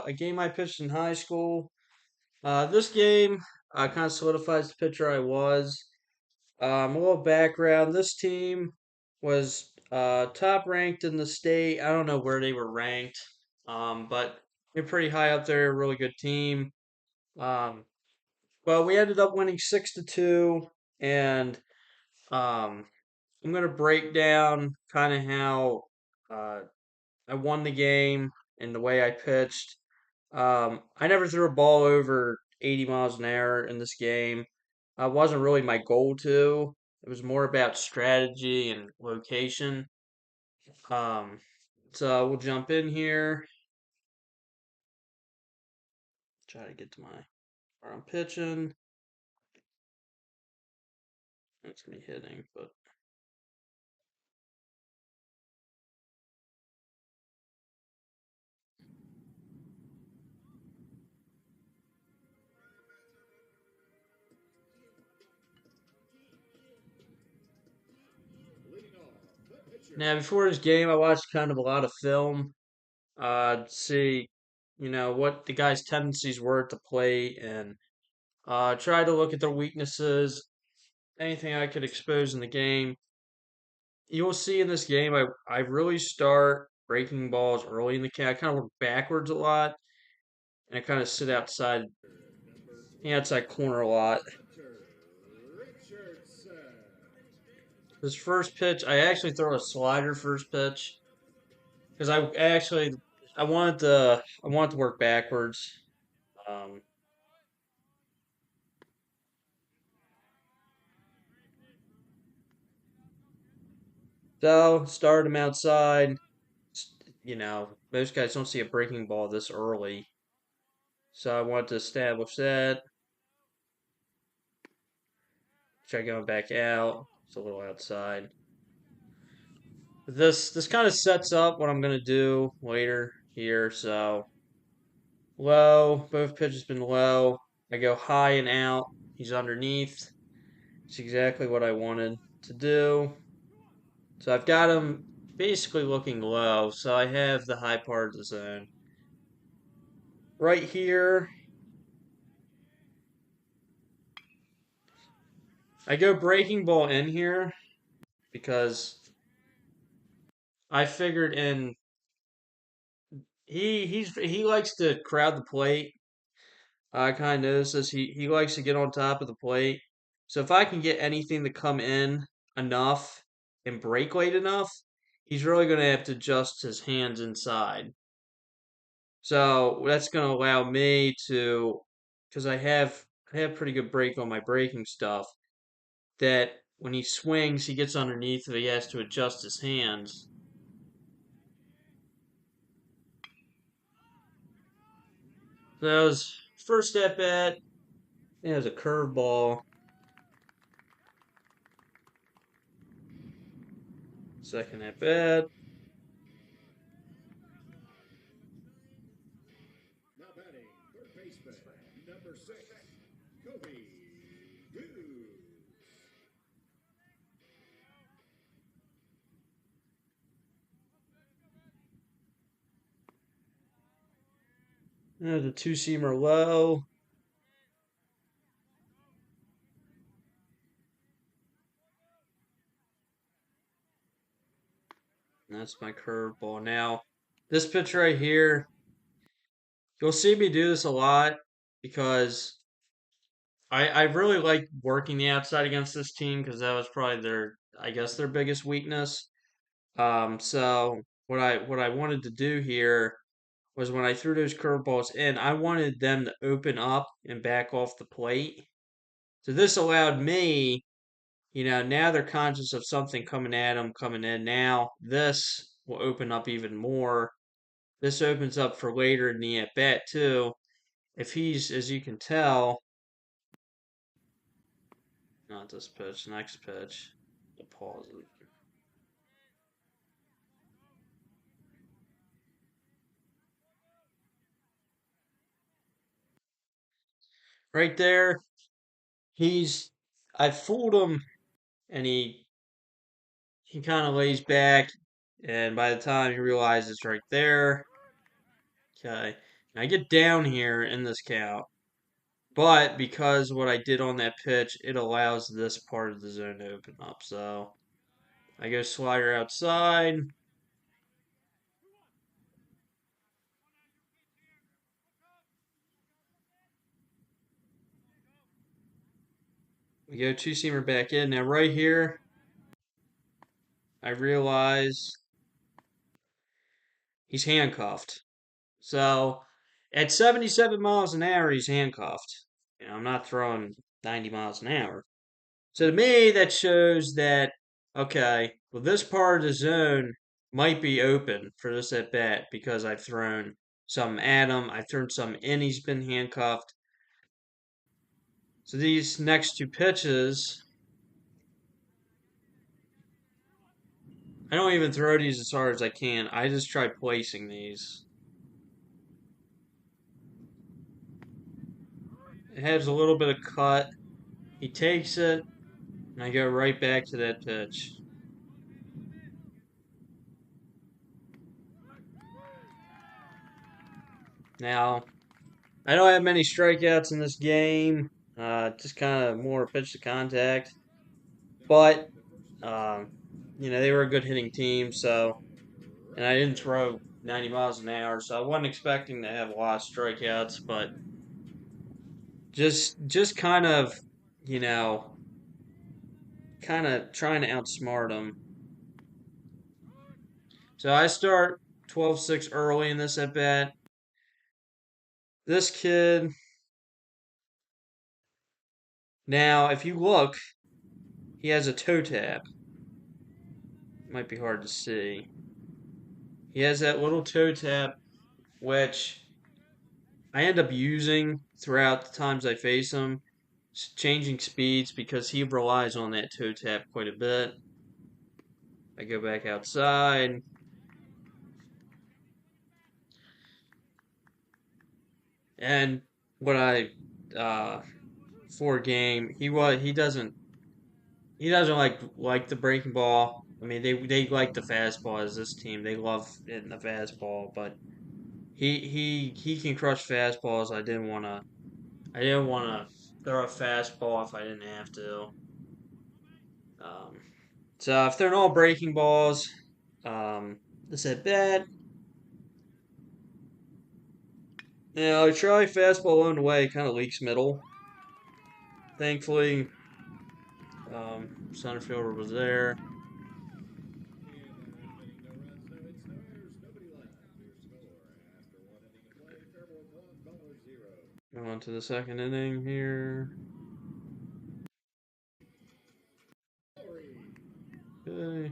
a game I pitched in high school. This game kind of solidifies the pitcher I was. A little background. This team was top ranked in the state. I don't know where they were ranked, but they're pretty high up there. Really good team. Um, but we ended up winning 6-2, and um, I'm gonna break down kind of how uh, I won the game and the way I pitched. I never threw a ball over 80 miles an hour in this game. It wasn't really my goal to. It was more about strategy and location. Um, so we'll jump in here. Try to get to where I'm pitching. That's me hitting, but now before this game, I watched kind of a lot of film. See, what the guy's tendencies were at the plate, and try to look at their weaknesses, anything I could expose in the game. You'll see in this game, I really start breaking balls early in the game. I kind of work backwards a lot, and I kind of sit outside, outside corner a lot. This first pitch, I actually throw a slider first pitch because I wanted to work backwards. Um, so started him outside. Most guys don't see a breaking ball this early, so I wanted to establish that. Try going back out. It's a little outside. This kind of sets up what I'm gonna do later here. So low, both pitches been low. I go high and out. He's underneath. It's exactly what I wanted to do. So I've got him basically looking low. So I have the high part of the zone right here. I go breaking ball in here because I figured in he likes to crowd the plate. I kind of noticed this. He likes to get on top of the plate. So if I can get anything to come in enough and break late enough, he's really going to have to adjust his hands inside. So that's going to allow me to, because I have pretty good break on my breaking stuff. That when he swings, he gets underneath it. He has to adjust his hands. So that was first at bat. It has a curveball. Second at bat. The two seamer low. And that's my curveball. Now, this pitch right here, you'll see me do this a lot because I really like working the outside against this team because that was probably I guess their biggest weakness. So what I wanted to do here was when I threw those curveballs in, I wanted them to open up and back off the plate. So this allowed me, now they're conscious of something coming at them, coming in. Now this will open up even more. This opens up for later in the at bat too. If he's, as you can tell, not this pitch, next pitch. I'll pause it. Right there, he's. I fooled him, and he kind of lays back, and by the time he realizes it's right there, okay, I get down here in this count, but because what I did on that pitch, it allows this part of the zone to open up. So I go slider outside. We go two-seamer back in. Now right here, I realize he's handcuffed. So at 77 miles an hour, he's handcuffed. I'm not throwing 90 miles an hour. So to me, that shows that, okay, well, this part of the zone might be open for this at bat because I've thrown some at him. I've thrown some in. He's been handcuffed. So these next two pitches, I don't even throw these as hard as I can. I just try placing these. It has a little bit of cut. He takes it, and I go right back to that pitch. Now, I don't have many strikeouts in this game. Just kind of more pitch to contact. But, um, they were a good hitting team, so, and I didn't throw 90 miles an hour, so I wasn't expecting to have a lot of strikeouts, but just kind of, you know, kind of trying to outsmart them. So I start 12-6 early in this at bat. This kid, now, if you look, he has a toe tap. Might be hard to see. He has that little toe tap, which I end up using throughout the times I face him, changing speeds because he relies on that toe tap quite a bit. I go back outside. And what I for game, he doesn't like the breaking ball. I mean they like the fastball as this team. They love hitting the fastball, but he can crush fastballs. I didn't wanna throw a fastball if I didn't have to. Um, so if they're all breaking balls, this at bat, Charlie fastball on the way kind of leaks middle. Thankfully, center fielder was there. Go on to the second inning here. Okay.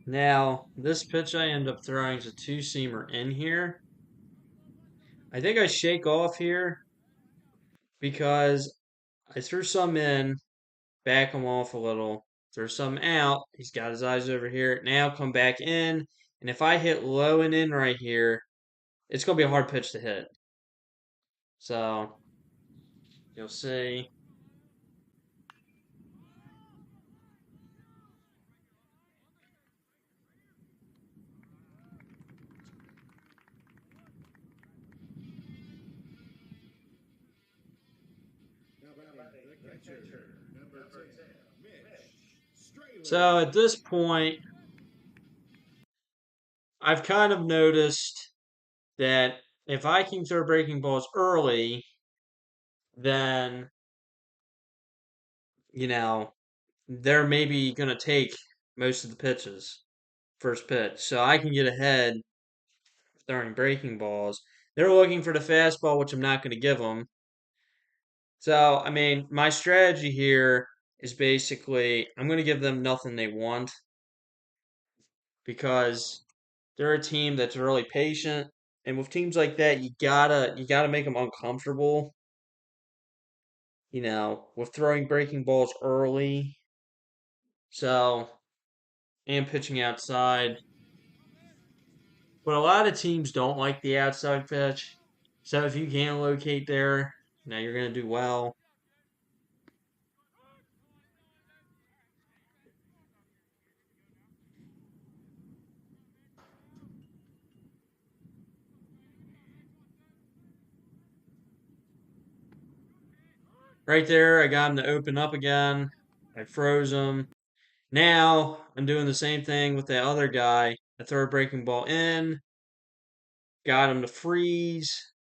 Now, this pitch I end up throwing is a two-seamer in here. I think I shake off here because I threw some in, back him off a little, throw some out. He's got his eyes over here. Now come back in, and if I hit low and in right here, it's going to be a hard pitch to hit. So, you'll see. So at this point, I've kind of noticed that if I can throw breaking balls early, then, you know, they're maybe going to take most of the pitches, first pitch. So I can get ahead throwing breaking balls. They're looking for the fastball, which I'm not going to give them. So, I mean, my strategy here is basically I'm going to give them nothing they want because they're a team that's really patient. And with teams like that, you gotta make them uncomfortable. With throwing breaking balls early. So and pitching outside. But a lot of teams don't like the outside pitch. So if you can locate there, now you're going to do well. Right there, I got him to open up again. I froze him. Now I'm doing the same thing with the other guy. I throw a breaking ball in, got him to freeze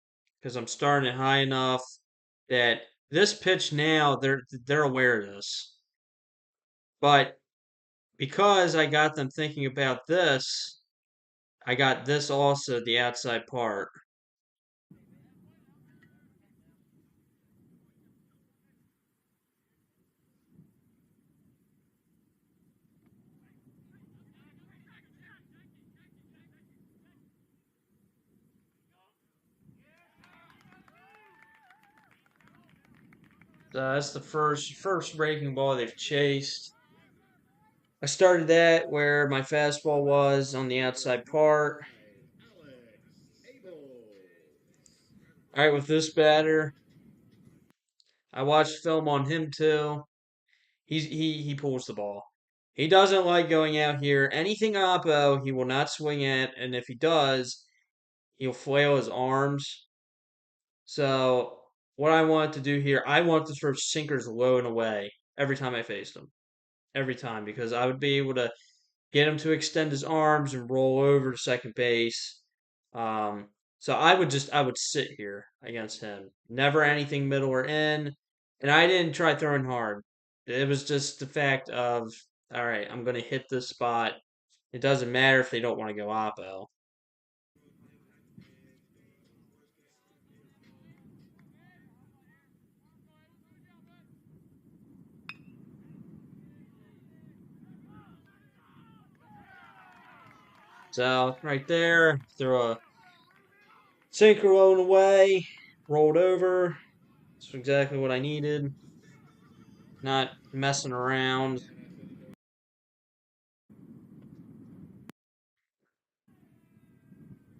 because I'm starting it high enough that this pitch now they're aware of this. But because I got them thinking about this, I got this also the outside part. So that's the first breaking ball they've chased. I started that where my fastball was on the outside part. All right, with this batter, I watched film on him too. He pulls the ball. He doesn't like going out here. Anything oppo, he will not swing at, and if he does, he'll flail his arms. So what I want to do here, I want to throw sinkers low and away every time I faced him. Every time, because I would be able to get him to extend his arms and roll over to second base. Um, so I would sit here against him. Never anything middle or in. And I didn't try throwing hard. It was just the fact of, all right, I'm going to hit this spot. It doesn't matter if they don't want to go oppo. So right there, throw a sinker low and away, rolled over. That's exactly what I needed. Not messing around.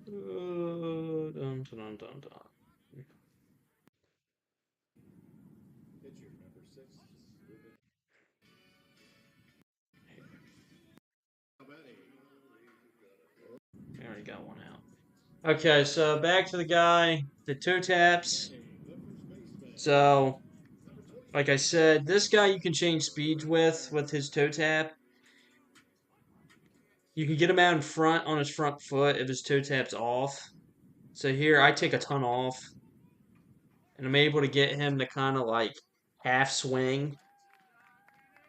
Dun, dun, dun, dun. I already got one out. Okay, so back to the guy, the toe taps. So, like I said, this guy you can change speeds with his toe tap. You can get him out in front on his front foot if his toe tap's off. So here I take a ton off, and I'm able to get him to kind of like half swing,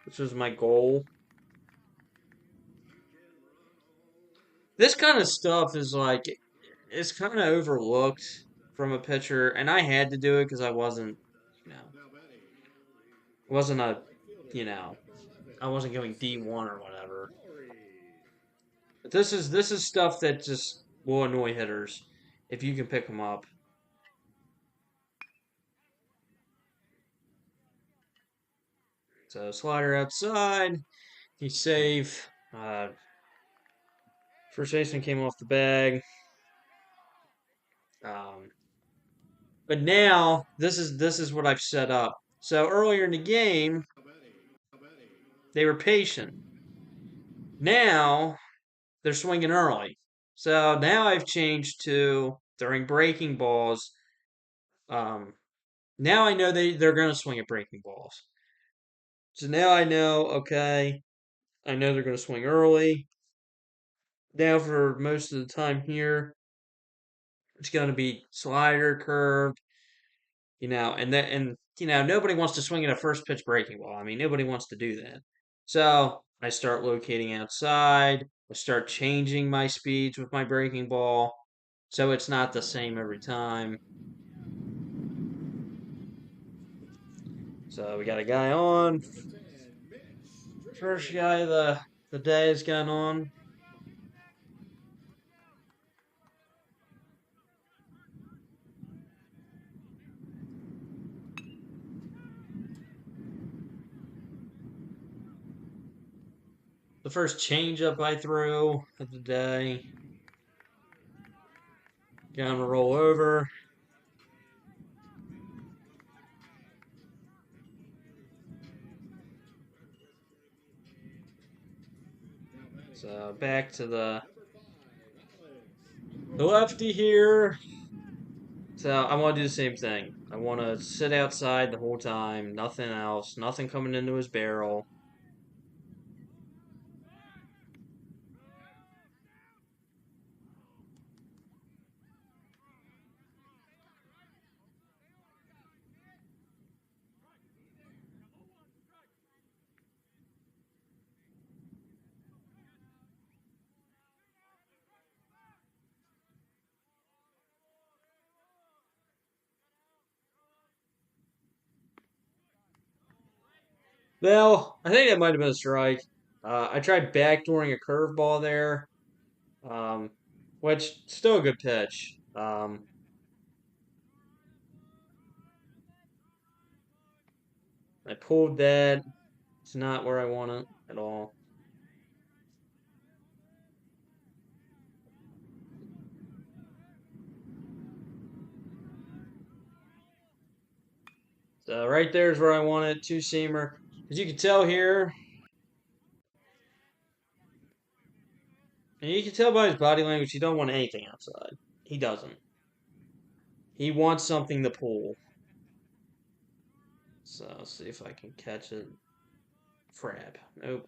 which was my goal. This kind of stuff is like it's kind of overlooked from a pitcher, and I had to do it because I wasn't, you know, wasn't a, you know, I wasn't going D1 or whatever. But this is stuff that just will annoy hitters if you can pick them up. So slider outside, he's safe. First baseman came off the bag. Um, but now this is what I've set up. So earlier in the game, they were patient. Now they're swinging early. So now I've changed to throwing breaking balls. Um, now I know they're going to swing at breaking balls. So now I know, okay, I know they're going to swing early. Now for most of the time here, it's going to be slider, curve, nobody wants to swing at a first pitch breaking ball. I mean, nobody wants to do that. So I start locating outside. I start changing my speeds with my breaking ball, so it's not the same every time. So we got a guy on. First guy the day has gone on. the first changeup I threw of the day. Got him to roll over. So back to the lefty here. So I want to do the same thing. I want to sit outside the whole time, nothing else, nothing coming into his barrel. Well, I think that might have been a strike. I tried backdooring a curveball there, um, which still a good pitch. I pulled that. It's not where I want it at all. So right there is where I want it, two seamer. As you can tell here, and you can tell by his body language, he don't want anything outside. He doesn't. He wants something to pull. So let's see if I can catch it. Frab. Nope.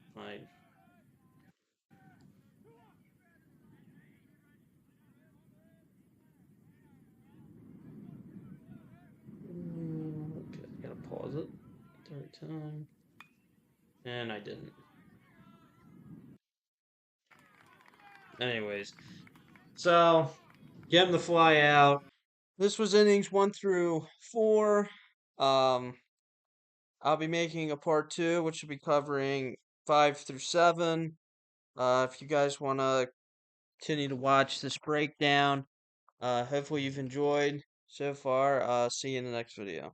Okay, gotta pause it. Third time. And I didn't. Anyways, so get him to fly out. This was innings 1 through 4. Um, I'll be making a part 2, which will be covering 5 through 7. If you guys want to continue to watch this breakdown, hopefully you've enjoyed so far. See you in the next video.